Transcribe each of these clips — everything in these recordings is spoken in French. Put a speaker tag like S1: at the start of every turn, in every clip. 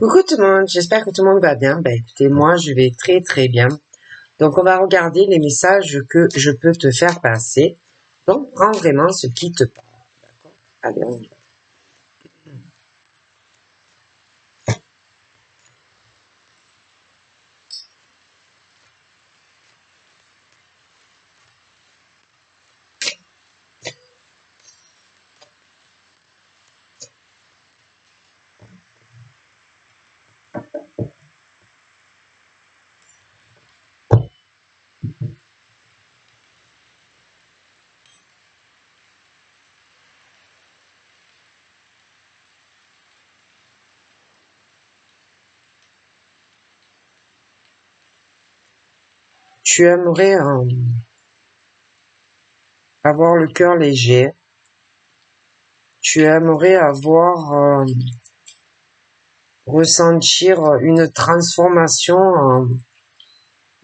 S1: Coucou tout le monde, j'espère que tout le monde va bien. Ben écoutez, moi je vais très très bien. Donc on va regarder les messages que je peux te faire passer. Donc prends vraiment ce qui te parle. D'accord? Allez, on y va. Tu aimerais avoir le cœur léger. Tu aimerais ressentir une transformation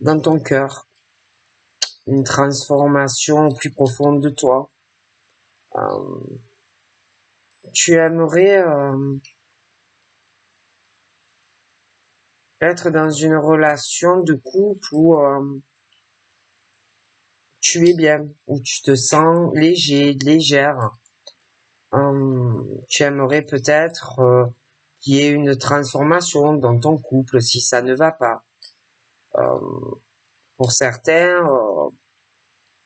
S1: dans ton cœur. Une transformation plus profonde de toi. Euh, Tu aimerais être dans une relation de couple où tu es bien, où tu te sens léger, légère. Tu aimerais peut-être qu'il y ait une transformation dans ton couple si ça ne va pas. Pour certains,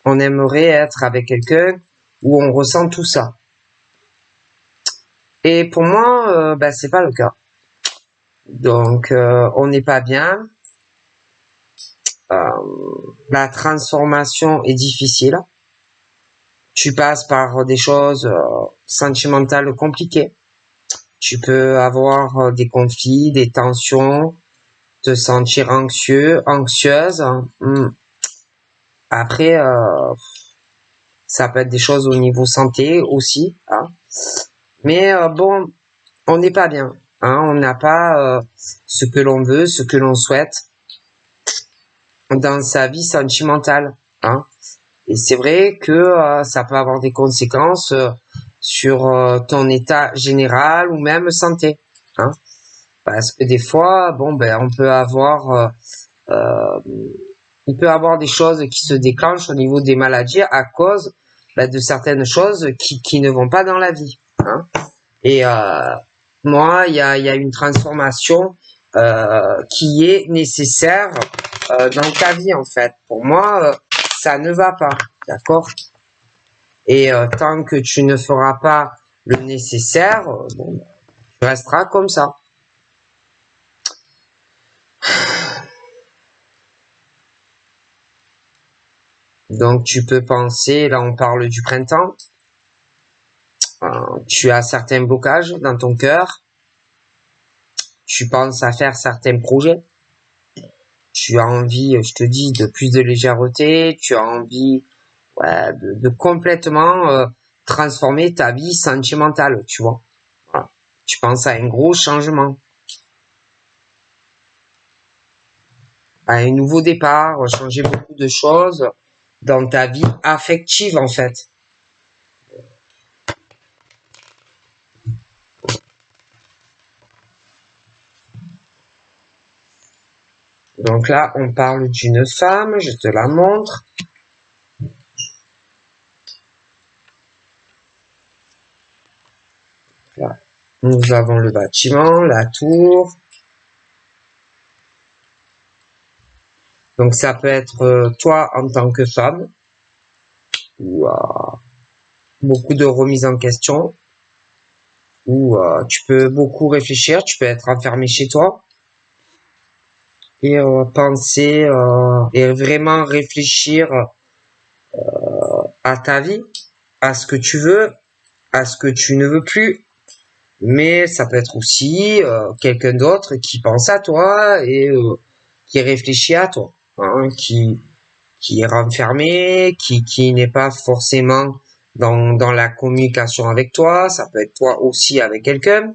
S1: on aimerait être avec quelqu'un où on ressent tout ça. Et pour moi, c'est pas le cas. Donc, on n'est pas bien. La transformation est difficile. Tu passes par des choses sentimentales compliquées. Tu peux avoir des conflits, des tensions, te sentir anxieux, anxieuse. Après, ça peut être des choses au niveau santé aussi. Hein. Mais bon, on n'est pas bien. Hein. On n'a pas ce que l'on veut, ce que l'on souhaite dans sa vie sentimentale. Hein. Et c'est vrai que ça peut avoir des conséquences sur ton état général ou même santé. Hein. Parce que des fois, il peut avoir des choses qui se déclenchent au niveau des maladies à cause de certaines choses qui ne vont pas dans la vie. Hein. Et moi, il y a une transformation qui est nécessaire dans ta vie en fait. Pour moi, ça ne va pas, d'accord? Et tant que tu ne feras pas le nécessaire, tu resteras comme ça. Donc tu peux penser, là on parle du printemps, tu as certains blocages dans ton cœur, tu penses à faire certains projets, tu as envie, je te dis, de plus de légèreté, tu as envie de complètement transformer ta vie sentimentale, tu vois. Voilà. Tu penses à un gros changement, à un nouveau départ, changer beaucoup de choses dans ta vie affective en fait. Donc là, on parle d'une femme, je te la montre. Là, nous avons le bâtiment, la tour. Donc ça peut être toi en tant que femme, ou beaucoup de remises en question, ou tu peux beaucoup réfléchir, tu peux être enfermé chez toi et penser et vraiment réfléchir à ta vie, à ce que tu veux, à ce que tu ne veux plus. Mais ça peut être aussi quelqu'un d'autre qui pense à toi et qui réfléchit à toi, hein, qui est renfermé, qui n'est pas forcément dans la communication avec toi. Ça peut être toi aussi avec quelqu'un.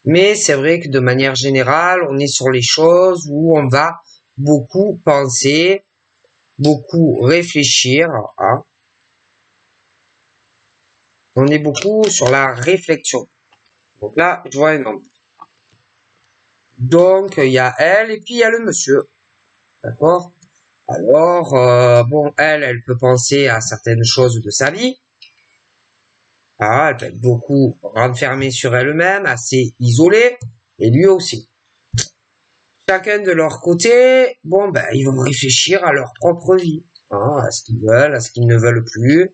S1: Mais c'est vrai que de manière générale, on est sur les choses où on va beaucoup penser, beaucoup réfléchir. Hein. On est beaucoup sur la réflexion. Donc là, je vois un homme. Donc, il y a elle et puis il y a le monsieur. D'accord? Alors, bon, elle peut penser à certaines choses de sa vie. Ah, elle peut être beaucoup renfermée sur elle-même, assez isolée, et lui aussi. Chacun de leur côté, bon, ben, ils vont réfléchir à leur propre vie, hein, à ce qu'ils veulent, à ce qu'ils ne veulent plus.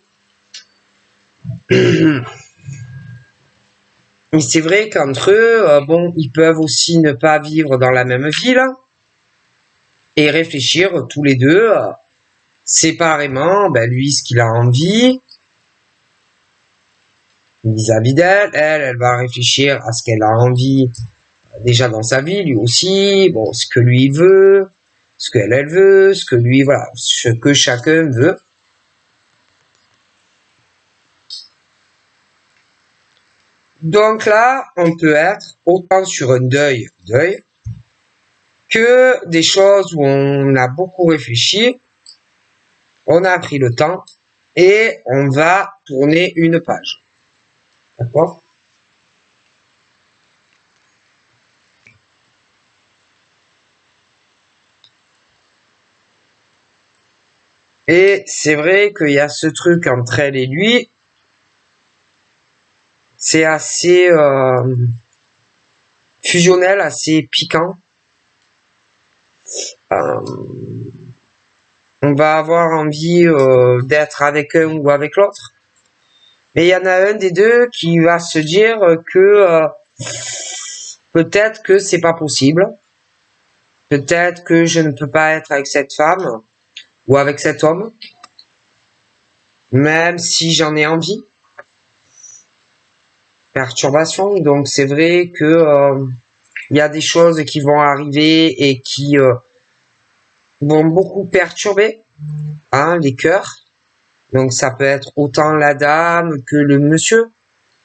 S1: Et c'est vrai qu'entre eux, bon, ils peuvent aussi ne pas vivre dans la même ville et réfléchir tous les deux séparément, ben, lui, ce qu'il a envie vis-à-vis d'elle. Elle va réfléchir à ce qu'elle a envie déjà dans sa vie, lui aussi, bon, ce que lui veut, ce qu'elle elle veut, ce que lui, voilà, ce que chacun veut. Donc là, on peut être autant sur un deuil, que des choses où on a beaucoup réfléchi, on a pris le temps et on va tourner une page. D'accord? Et c'est vrai qu'il y a ce truc entre elle et lui, c'est assez fusionnel, assez piquant. On va avoir envie d'être avec un ou avec l'autre. Mais il y en a un des deux qui va se dire que peut-être que c'est pas possible. Peut-être que je ne peux pas être avec cette femme ou avec cet homme, même si j'en ai envie. Perturbation. Donc c'est vrai que il y a des choses qui vont arriver et qui vont beaucoup perturber les cœurs. Donc ça peut être autant la dame que le monsieur.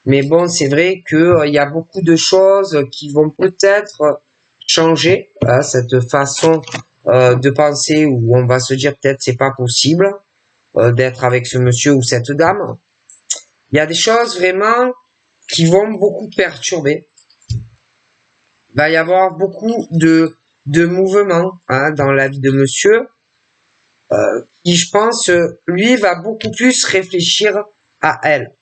S1: Mais bon, c'est vrai que il y a beaucoup de choses qui vont peut-être changer cette façon de penser où on va se dire peut-être c'est pas possible d'être avec ce monsieur ou cette dame. Il y a des choses vraiment qui vont beaucoup perturber. Il va y avoir beaucoup de mouvements dans la vie de monsieur qui, je pense, lui va beaucoup plus réfléchir à elle.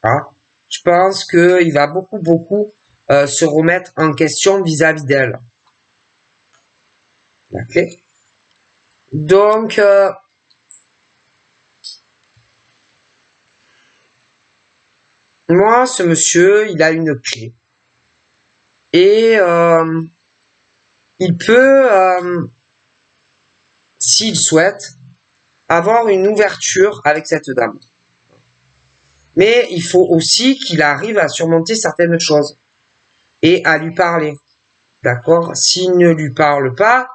S1: Hein. Je pense qu'il va beaucoup se remettre en question vis-à-vis d'elle. Okay. Donc, moi, ce monsieur, il a une clé. Et il peut, s'il souhaite, avoir une ouverture avec cette dame. Mais il faut aussi qu'il arrive à surmonter certaines choses et à lui parler. D'accord? S'il ne lui parle pas,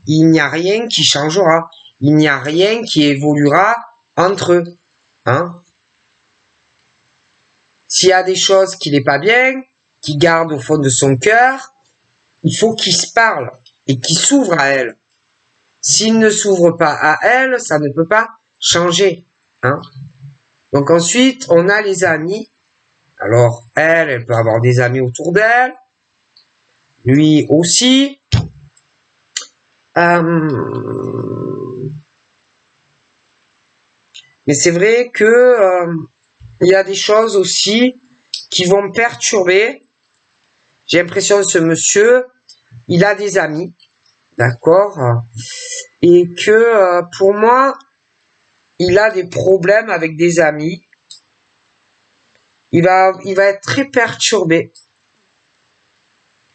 S1: il n'y a rien qui changera. Il n'y a rien qui évoluera entre eux. Hein? S'il y a des choses qui n'est pas bien, qu'il garde au fond de son cœur, il faut qu'il se parle et qu'il s'ouvre à elle. S'il ne s'ouvre pas à elle, ça ne peut pas changer. Hein? Donc ensuite, on a les amis. Alors, elle peut avoir des amis autour d'elle. Lui aussi. Mais c'est vrai que il y a des choses aussi qui vont perturber. J'ai l'impression que ce monsieur, il a des amis, d'accord, et que pour moi, il a des problèmes avec des amis. Il va être très perturbé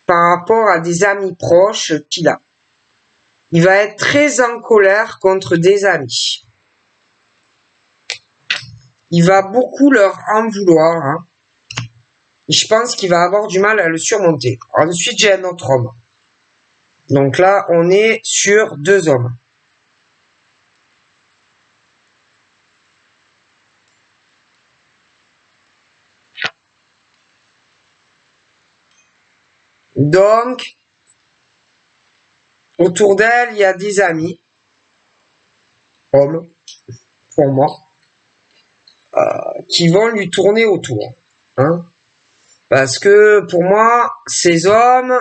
S1: par rapport à des amis proches qu'il a. Il va être très en colère contre des amis. Il va beaucoup leur en vouloir. Hein. Et je pense qu'il va avoir du mal à le surmonter. Ensuite, j'ai un autre homme. Donc là, on est sur 2 hommes. Donc, autour d'elle, il y a des amis, hommes, pour moi, qui vont lui tourner autour. Hein. Parce que pour moi, ces hommes,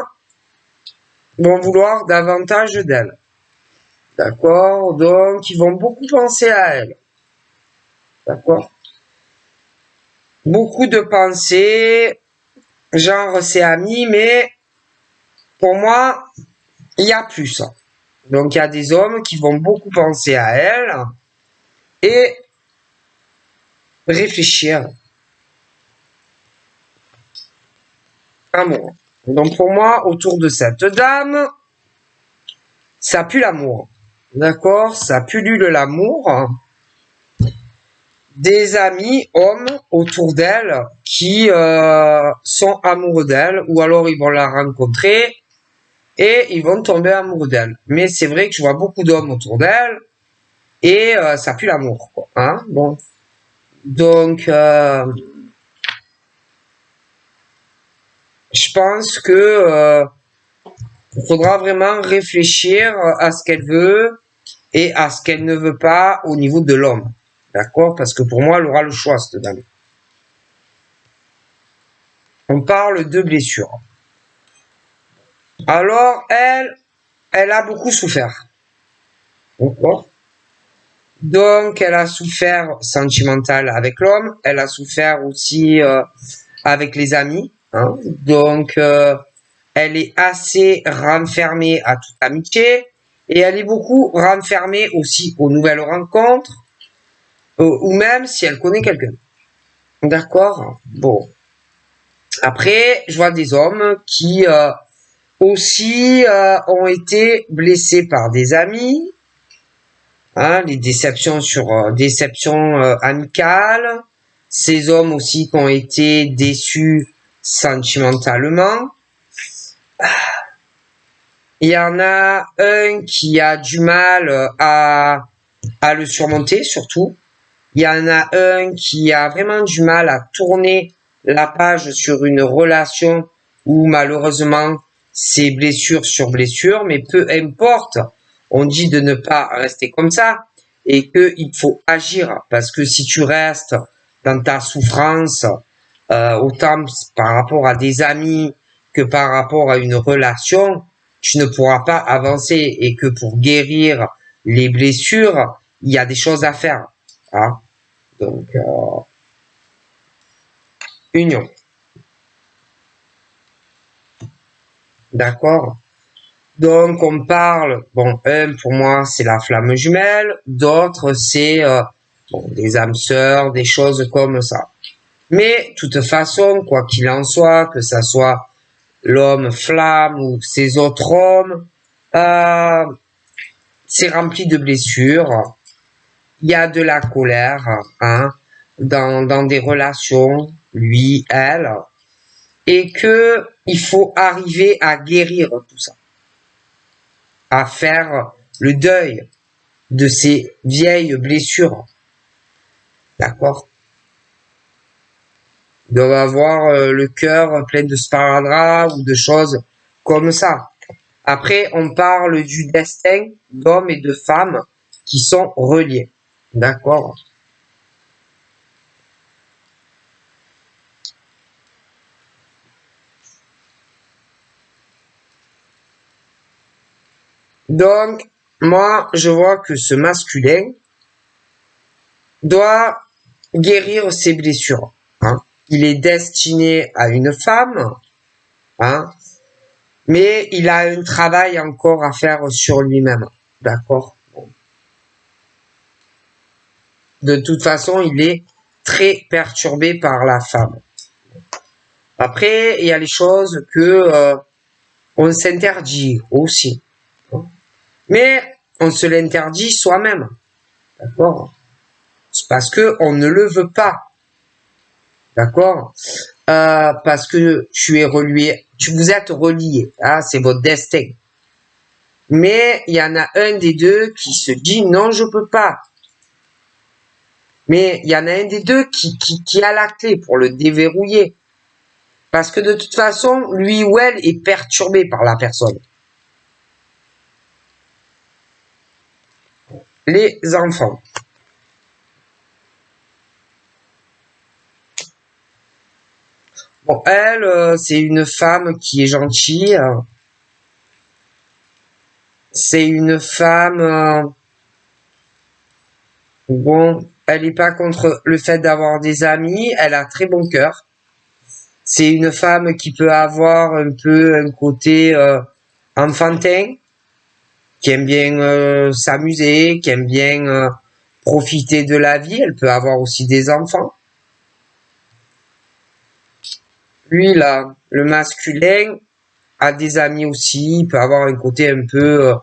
S1: vont vouloir davantage d'elle. D'accord? Donc, ils vont beaucoup penser à elle. D'accord? Beaucoup de pensées, genre c'est ami, mais pour moi, il y a plus. Donc, il y a des hommes qui vont beaucoup penser à elle et réfléchir. Amour. Donc, pour moi, autour de cette dame, ça pue l'amour. D'accord? Ça pullule l'amour. Des amis hommes autour d'elle qui sont amoureux d'elle ou alors ils vont la rencontrer et ils vont tomber amoureux d'elle. Mais c'est vrai que je vois beaucoup d'hommes autour d'elle et ça pue l'amour, quoi. Hein, bon. Donc, je pense que il faudra vraiment réfléchir à ce qu'elle veut et à ce qu'elle ne veut pas au niveau de l'homme. D'accord? Parce que pour moi, elle aura le choix, cette dame. On parle de blessures. Alors, elle a beaucoup souffert. D'accord? Donc, elle a souffert sentimental avec l'homme. Elle a souffert aussi avec les amis. Hein. Donc, elle est assez renfermée à toute amitié. Et elle est beaucoup renfermée aussi aux nouvelles rencontres. Ou même si elle connaît quelqu'un. D'accord? Bon. Après, je vois des hommes qui aussi ont été blessés par des amis. Hein, les déceptions sur déceptions amicales, ces hommes aussi qui ont été déçus sentimentalement. Il y en a un qui a du mal à le surmonter surtout. Il y en a un qui a vraiment du mal à tourner la page sur une relation où malheureusement c'est blessure sur blessure, mais peu importe, on dit de ne pas rester comme ça et qu'il faut agir parce que si tu restes dans ta souffrance, autant par rapport à des amis que par rapport à une relation, tu ne pourras pas avancer et que pour guérir les blessures, il y a des choses à faire. Hein. Donc, union. D'accord? Donc, on parle, bon, un, pour moi, c'est la flamme jumelle, d'autres, c'est bon, des âmes sœurs, des choses comme ça. Mais, de toute façon, quoi qu'il en soit, que ça soit l'homme flamme ou ces autres hommes, euh, c'est rempli de blessures. Il y a de la colère, hein, dans des relations, lui, elle, et que il faut arriver à guérir tout ça, à faire le deuil de ces vieilles blessures, d'accord? Ils doivent avoir le cœur plein de sparadrap ou de choses comme ça. Après, on parle du destin d'hommes et de femmes qui sont reliés, d'accord? Donc, moi, je vois que ce masculin doit guérir ses blessures. Hein. Il est destiné à une femme, hein, mais il a un travail encore à faire sur lui-même. D'accord? De toute façon, il est très perturbé par la femme. Après, il y a les choses que on s'interdit aussi. Mais on se l'interdit soi-même. D'accord? C'est parce que on ne le veut pas. D'accord? Parce que tu es relié, vous êtes relié, hein, c'est votre destin. Mais il y en a un des deux qui se dit non, je peux pas. Mais il y en a un des deux qui a la clé pour le déverrouiller. Parce que de toute façon, lui ou elle est perturbé par la personne. Les enfants. Bon, elle, c'est une femme qui est gentille, C'est une femme, bon, elle n'est pas contre le fait d'avoir des amis, elle a très bon cœur. C'est une femme qui peut avoir un peu un côté enfantin, qui aime bien s'amuser, qui aime bien profiter de la vie. Elle peut avoir aussi des enfants. Lui, là, le masculin, a des amis aussi. Il peut avoir un côté un peu,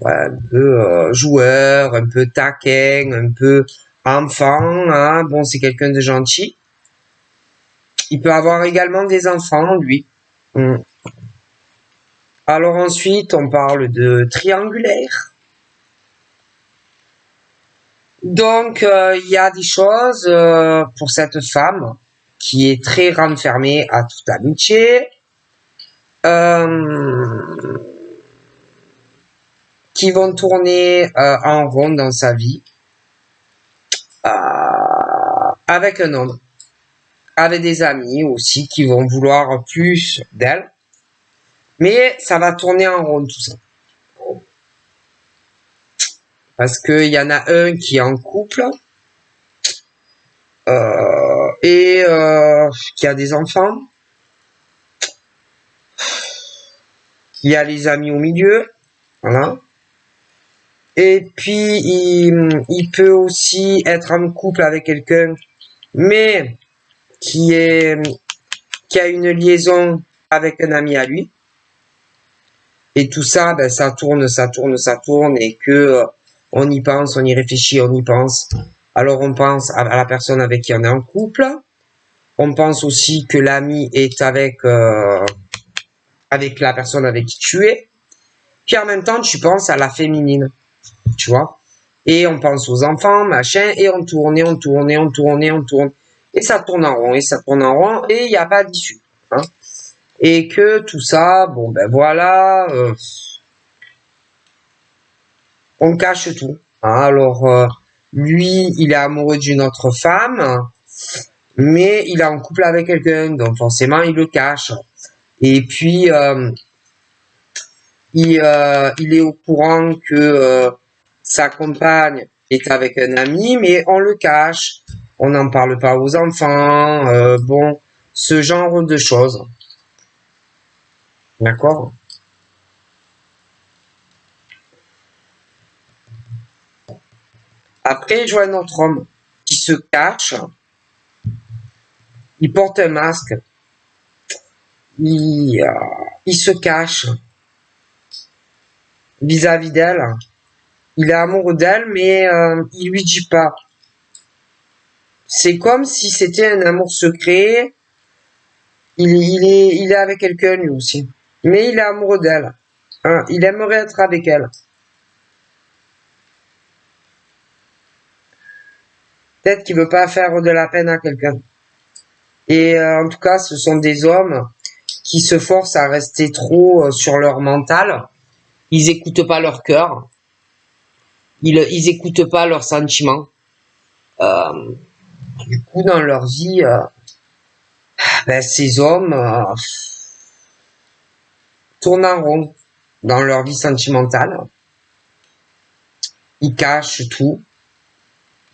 S1: ouais, un peu joueur, un peu taquin, un peu enfant. Hein. Bon, c'est quelqu'un de gentil. Il peut avoir également des enfants, lui. Mm. Alors ensuite, on parle de triangulaire. Donc, il y a des choses pour cette femme qui est très renfermée à toute amitié, euh, qui vont tourner en rond dans sa vie avec un homme, avec des amis aussi qui vont vouloir plus d'elle, mais ça va tourner en rond tout ça. Parce qu'il y en a un qui est en couple et qui a des enfants. Il y a les amis au milieu, voilà. Et puis, il peut aussi être en couple avec quelqu'un, mais qui est, qui a une liaison avec un ami à lui. Et tout ça, ben, ça tourne, ça tourne, ça tourne, et que on y pense, on y réfléchit, on y pense. Alors on pense à la personne avec qui on est en couple. On pense aussi que l'ami est avec la personne avec qui tu es. Puis en même temps, tu penses à la féminine, tu vois. Et on pense aux enfants, machin, et on tourne, et on tourne, et on tourne, et on tourne. Et ça tourne en rond, et ça tourne en rond, et il n'y a pas d'issue. Hein. Et que tout ça, bon ben voilà, on cache tout. Hein. Alors, lui, il est amoureux d'une autre femme, mais il est en couple avec quelqu'un, donc forcément, il le cache. Et puis, il est au courant que sa compagne est avec un ami, mais on le cache. On n'en parle pas aux enfants. Bon, ce genre de choses. D'accord? Après, je vois un autre homme qui se cache. Il porte un masque. Il se cache vis-à-vis d'elle. Il est amoureux d'elle, mais il lui dit pas. C'est comme si c'était un amour secret. Il est avec quelqu'un lui aussi. Mais il est amoureux d'elle. Hein, il aimerait être avec elle. Peut-être qu'il veut pas faire de la peine à quelqu'un. Et en tout cas, ce sont des hommes qui se forcent à rester trop sur leur mental. Ils écoutent pas leur cœur. Ils écoutent pas leurs sentiments. Euh, du coup, dans leur vie, ben, ces hommes tournent en rond dans leur vie sentimentale. Ils cachent tout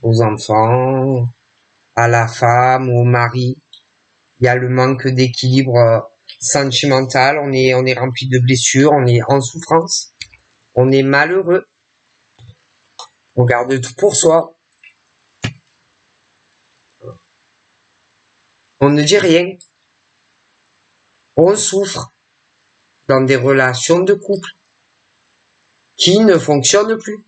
S1: aux enfants, à la femme, au mari. Il y a le manque d'équilibre sentimental. On est rempli de blessures, on est en souffrance, on est malheureux. On garde tout pour soi. On ne dit rien. On souffre dans des relations de couple qui ne fonctionnent plus.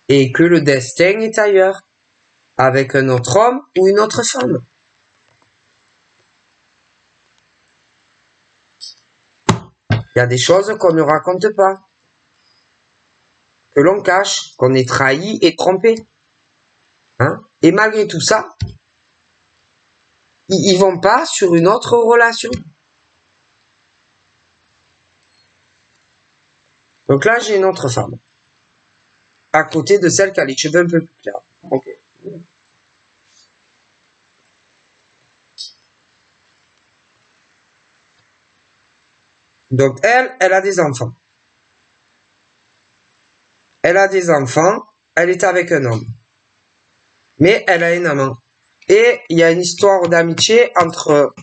S1: Et que le destin est ailleurs, avec un autre homme ou une autre femme. Il y a des choses qu'on ne raconte pas, que l'on cache, qu'on est trahi et trompé. Hein. Et malgré tout ça, ils vont pas sur une autre relation. Donc là, j'ai une autre femme, à côté de celle qui a les cheveux un peu plus clairs. Ok. Donc elle a des enfants. Elle a des enfants, elle est avec un homme. Mais elle a une amant. Et il y a une histoire d'amitié entre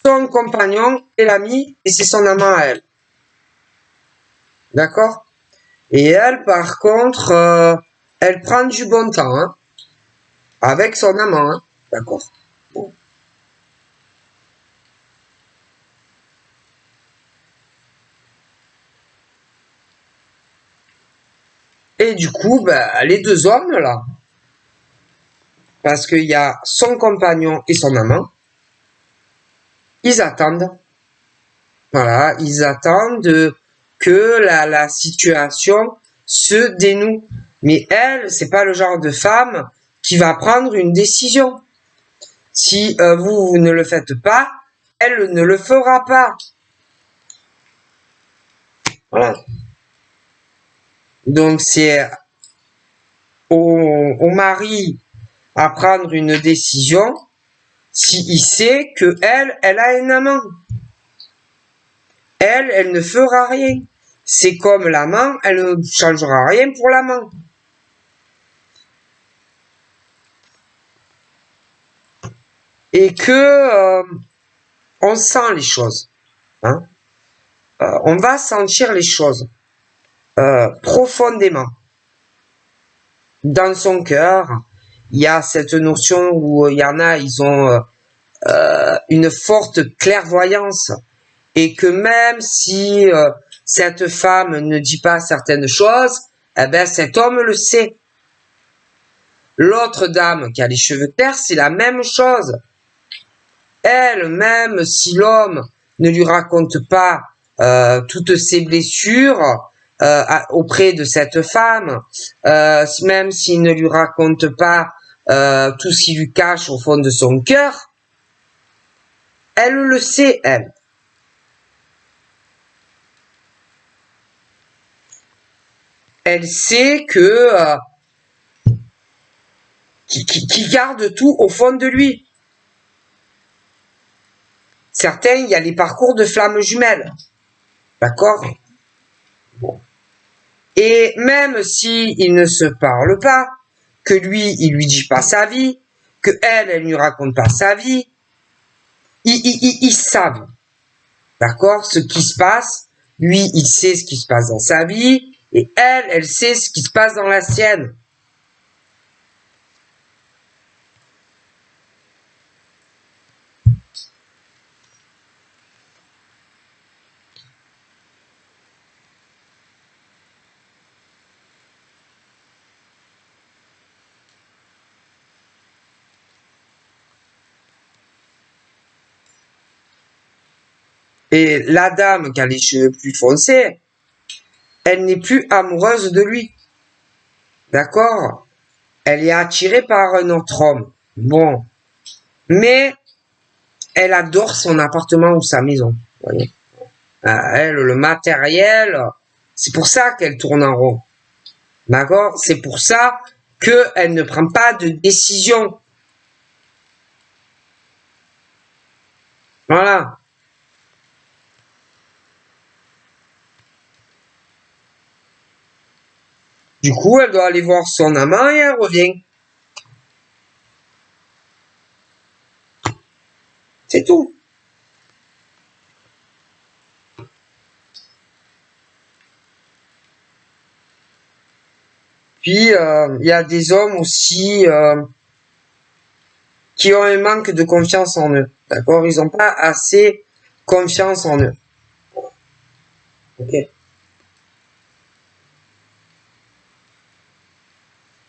S1: son compagnon et l'ami, et c'est son amant à elle. D'accord? Et elle, par contre, elle prend du bon temps, hein, avec son amant, hein. D'accord? Bon. Et du coup, ben, les deux hommes, là, parce qu'il y a son compagnon et son amant, ils attendent. Voilà, ils attendent que la situation se dénoue. Mais elle, c'est pas le genre de femme qui va prendre une décision. Si vous ne le faites pas, elle ne le fera pas. Voilà. Donc c'est au mari à prendre une décision s'il sait que elle a un amant. Elle ne fera rien. C'est comme l'amant, elle ne changera rien pour l'amant. Et que on sent les choses. Hein. On va sentir les choses profondément. Dans son cœur, il y a cette notion où il y en a, ils ont une forte clairvoyance. Et que même si cette femme ne dit pas certaines choses, eh ben cet homme le sait. L'autre dame qui a les cheveux clairs, c'est la même chose. Elle, même si l'homme ne lui raconte pas toutes ses blessures auprès de cette femme, même s'il ne lui raconte pas tout ce qui lui cache au fond de son cœur, elle le sait, elle. Elle sait que qui garde tout au fond de lui. Certains, il y a les parcours de flammes jumelles. D'accord? Bon. Et même s'ils ne se parlent pas, que lui, il lui dit pas sa vie, que elle lui raconte pas sa vie, ils savent. D'accord? Ce qui se passe, lui, il sait ce qui se passe dans sa vie, et elle sait ce qui se passe dans la sienne. Et la dame qui a les cheveux plus foncés, elle n'est plus amoureuse de lui. D'accord? Elle est attirée par un autre homme. Bon. Mais elle adore son appartement ou sa maison. Vous voyez? Elle, le matériel, c'est pour ça qu'elle tourne en rond. D'accord? C'est pour ça qu'elle ne prend pas de décision. Voilà. Du coup, elle doit aller voir son amant et elle revient. C'est tout. Puis, il y a des hommes aussi qui ont un manque de confiance en eux. D'accord? Ils n'ont pas assez confiance en eux. Ok?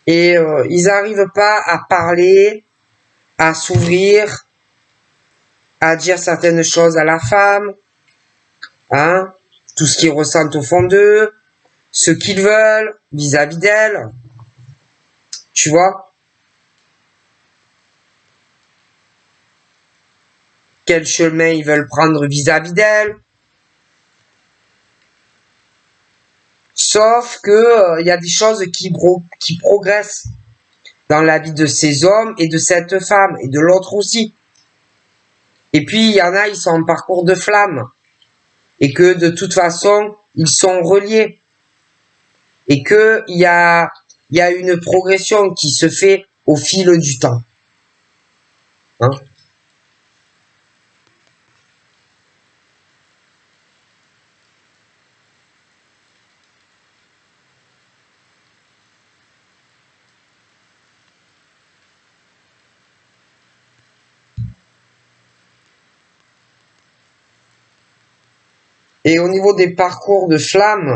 S1: Et ils n'arrivent pas à parler, à s'ouvrir, à dire certaines choses à la femme, hein, tout ce qu'ils ressentent au fond d'eux, ce qu'ils veulent vis-à-vis d'elle, tu vois, quel chemin ils veulent prendre vis-à-vis d'elle. Sauf que y a des choses qui progressent dans la vie de ces hommes et de cette femme et de l'autre aussi. Et puis il y en a, ils sont en parcours de flamme. et que de toute façon, ils sont reliés et que il y a une progression qui se fait au fil du temps. Hein? Et au niveau des parcours de flammes,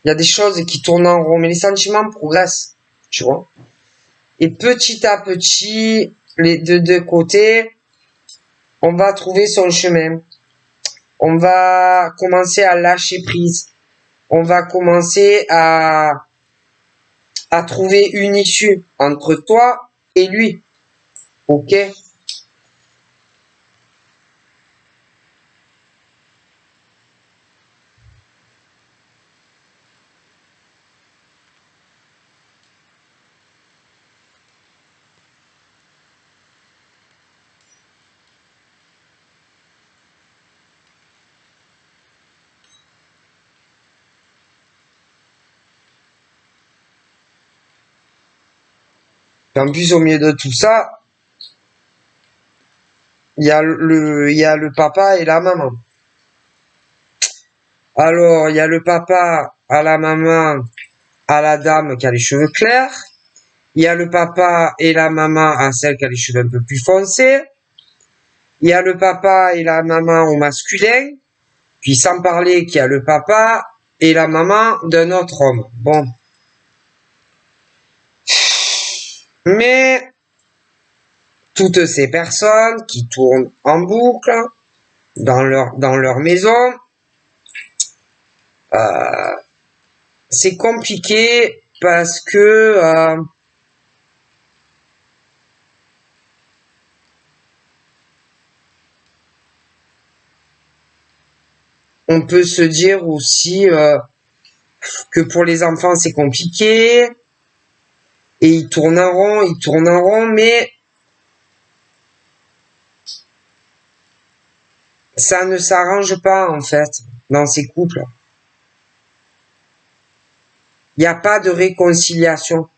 S1: il y a des choses qui tournent en rond, mais les sentiments progressent, tu vois. Et petit à petit, les deux côtés, on va trouver son chemin. On va commencer à lâcher prise. On va commencer à trouver une issue entre toi et lui. Ok? En plus, au milieu de tout ça, il y a le papa et la maman. Alors, il y a le papa à la maman, à la dame qui a les cheveux clairs. Il y a le papa et la maman à celle qui a les cheveux un peu plus foncés. Il y a le papa et la maman au masculin. Puis sans parler qu'il y a le papa et la maman d'un autre homme. Bon. Mais toutes ces personnes qui tournent en boucle dans leur maison, c'est compliqué parce que on peut se dire aussi que pour les enfants c'est compliqué et ils tournent en rond, mais ça ne s'arrange pas en fait dans ces couples. Il n'y a pas de réconciliation.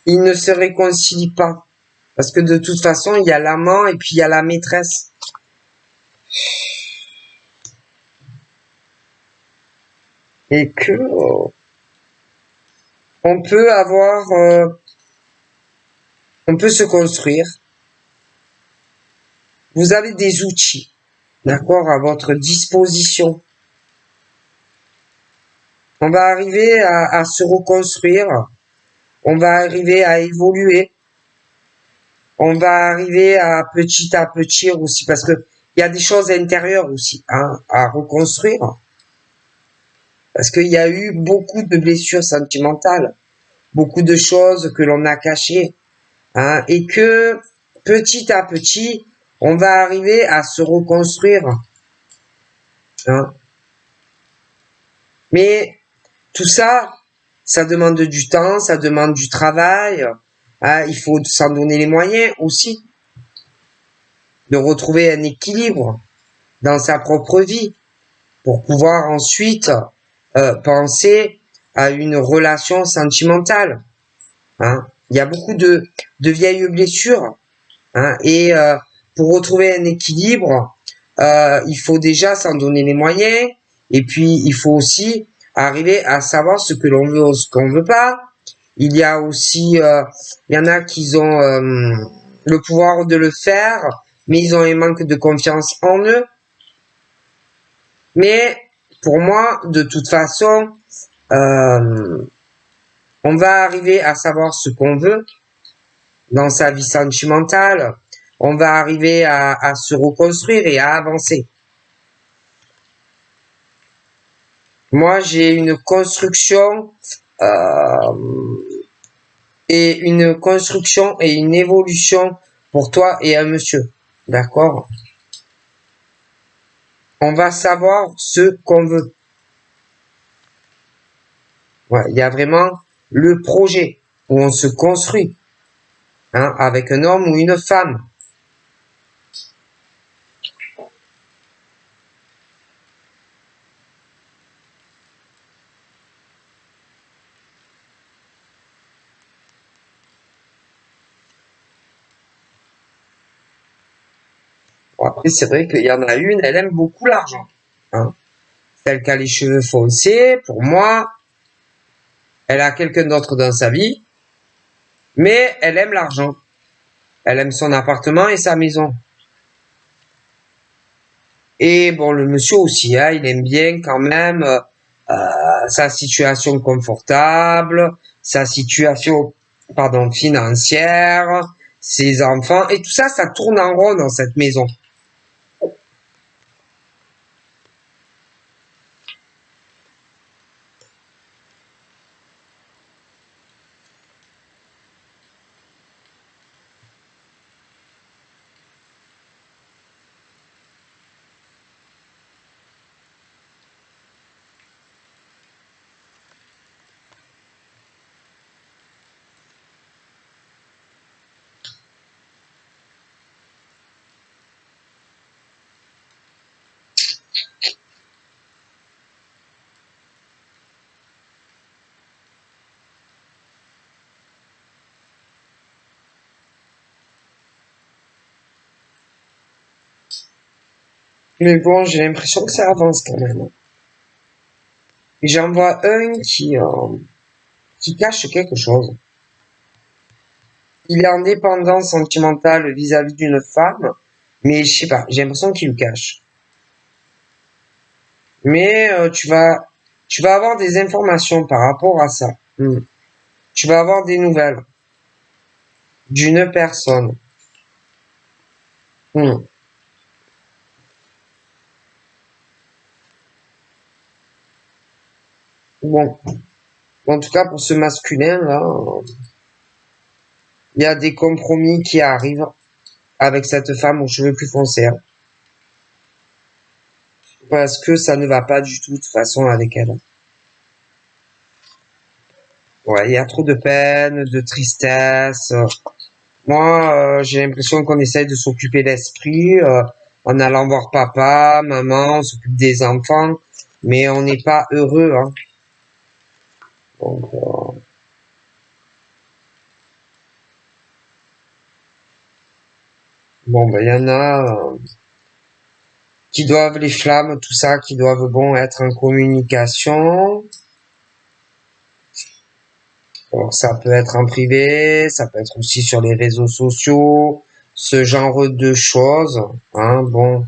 S1: Ils ne se réconcilient pas. Parce que de toute façon, il y a l'amant et puis il y a la maîtresse. Et que on peut avoir, on peut se construire. Vous avez des outils, d'accord, à votre disposition. On va arriver à se reconstruire. On va arriver à évoluer. On va arriver à petit aussi, parce que il y a des choses intérieures aussi hein, à reconstruire. Parce qu'il y a eu beaucoup de blessures sentimentales, beaucoup de choses que l'on a cachées, hein, et que petit à petit, on va arriver à se reconstruire. Hein. Mais tout ça, ça demande du temps, ça demande du travail. Hein, il faut s'en donner les moyens aussi de retrouver un équilibre dans sa propre vie pour pouvoir ensuite penser à une relation sentimentale. Hein. Il y a beaucoup de vieilles blessures hein, et pour retrouver un équilibre, il faut déjà s'en donner les moyens et puis il faut aussi arriver à savoir ce que l'on veut ou ce qu'on veut pas. Il y a aussi, il y en a qui ont le pouvoir de le faire, mais ils ont un manque de confiance en eux. Mais pour moi, de toute façon, on va arriver à savoir ce qu'on veut dans sa vie sentimentale. On va arriver à se reconstruire et à avancer. Moi, j'ai une construction et une évolution pour toi et un monsieur. D'accord? On va savoir ce qu'on veut. Ouais, il y a vraiment le projet. où on se construit, hein, avec un homme ou une femme. Bon, après, c'est vrai qu'il y en a une, elle aime beaucoup l'argent, hein. Celle qui a les cheveux foncés, pour moi, elle a quelqu'un d'autre dans sa vie, mais elle aime l'argent. Elle aime son appartement et sa maison. Et bon, le monsieur aussi, hein, il aime bien quand même sa situation confortable, sa situation, pardon, financière, ses enfants, et tout ça, ça tourne en rond dans cette maison. Mais bon, j'ai l'impression que ça avance quand même. Et j'en vois un qui cache quelque chose. Il est indépendant sentimental vis-à-vis d'une femme, mais je sais pas, j'ai l'impression qu'il le cache. Mais tu vas avoir des informations par rapport à ça. Tu vas avoir des nouvelles d'une personne. Hmm. Bon, en tout cas pour ce masculin là, il y a des compromis qui arrivent avec cette femme aux cheveux plus foncés, hein, parce que ça ne va pas du tout de toute façon avec elle. Ouais, il y a trop de peine, de tristesse. Moi, j'ai l'impression qu'on essaye de s'occuper l'esprit en allant voir papa, maman, on s'occupe des enfants, mais on n'est pas heureux, hein. Donc, bon, ben, il y en a qui doivent les flammes, tout ça, qui doivent bon être en communication. Alors, ça peut être en privé, ça peut être aussi sur les réseaux sociaux, ce genre de choses, hein, bon.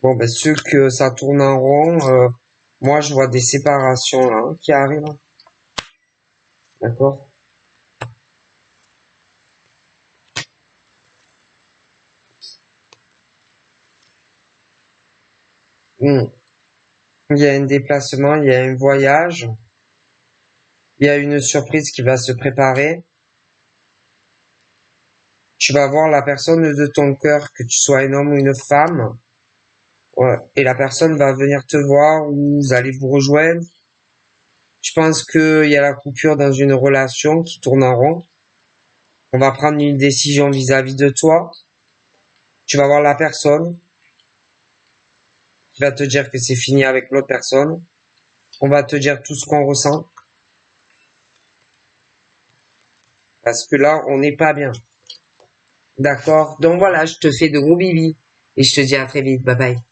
S1: Bon, ben, ceux que ça tourne en rond, moi, je vois des séparations, là, hein, qui arrivent. D'accord? Hmm. Il y a un déplacement, il y a un voyage, il y a une surprise qui va se préparer. Tu vas voir la personne de ton cœur, que tu sois un homme ou une femme, ouais, et la personne va venir te voir ou vous allez vous rejoindre. Je pense qu'il y a la coupure dans une relation qui tourne en rond. On va prendre une décision vis-à-vis de toi. Tu vas voir la personne qui va te dire que c'est fini avec l'autre personne. On va te dire tout ce qu'on ressent. Parce que là, on n'est pas bien. D'accord? Donc voilà, je te fais de gros bibis. Et je te dis à très vite. Bye bye.